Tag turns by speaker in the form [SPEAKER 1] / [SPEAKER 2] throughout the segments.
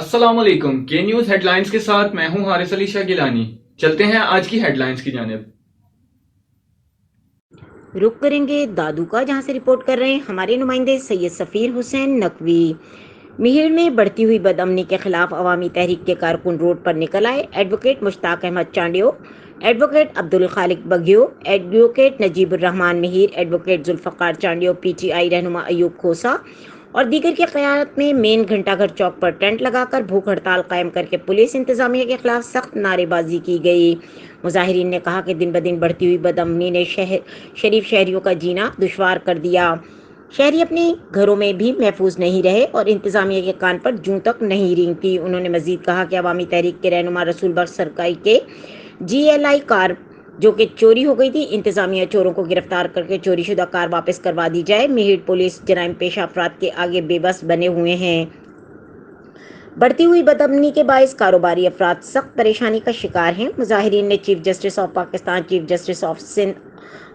[SPEAKER 1] السلام علیکم، کے نیوز ہیڈ لائنز کے ساتھ میں ہوں حارث علی شاہ گیلانی۔ چلتے ہیں آج کی ہیڈ لائنز کی جانب۔
[SPEAKER 2] رخ کریں گے دادو کا، جہاں سے رپورٹ کر رہے ہیں ہمارے نمائندے سید سفیر حسین نقوی۔ میہر میں بڑھتی ہوئی بدامنی کے خلاف عوامی تحریک کے کارکن روڈ پر نکل آئے۔ Advocate Mushtaq Ahmed Chandio, advocate Abdul Khaliq Bughio, advocate Najeeb ur Rehman Meher, advocate Zulfiqar Chandio, PTI ٹی آئی رہنما ایوب کھوسا اور دیگر کی قیادت میں مین گھنٹہ گھر چوک پر ٹینٹ لگا کر بھوک ہڑتال قائم کر کے پولیس انتظامیہ کے خلاف سخت نعرے بازی کی گئی۔ مظاہرین نے کہا کہ دن بدن بڑھتی ہوئی بدامنی نے شریف شہریوں کا جینا دشوار کر دیا۔ شہری اپنے گھروں میں بھی محفوظ نہیں رہے اور انتظامیہ کے کان پر جوں تک نہیں رینگتی۔ انہوں نے مزید کہا کہ عوامی تحریک کے رہنما رسول بخش سرکائی کے GLI کار جو کہ چوری ہو گئی تھی، انتظامیہ چوروں کو گرفتار کر کے چوری شدہ کار واپس کروا دی جائے۔ میہر پولیس جرائم پیشہ افراد کے آگے بے بس بنے ہوئے ہیں۔ بڑھتی ہوئی بدامنی کے باعث کاروباری افراد سخت پریشانی کا شکار ہیں۔ مظاہرین نے chief justice of Pakistan, chief justice of Sindh,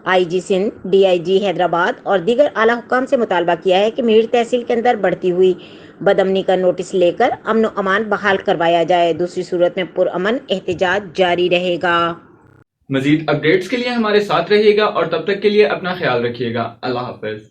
[SPEAKER 2] IG Sindh, DIG Hyderabad اور دیگر اعلیٰ حکام سے مطالبہ کیا ہے کہ میہر تحصیل کے اندر بڑھتی ہوئی بدامنی کا نوٹس لے کر امن و امان بحال کروایا جائے، دوسری صورت میں پرامن احتجاج جاری رہے گا۔
[SPEAKER 1] مزید اپڈیٹس کے لیے ہمارے ساتھ رہیے گا اور تب تک کے لیے اپنا خیال رکھیے گا۔ اللہ حافظ۔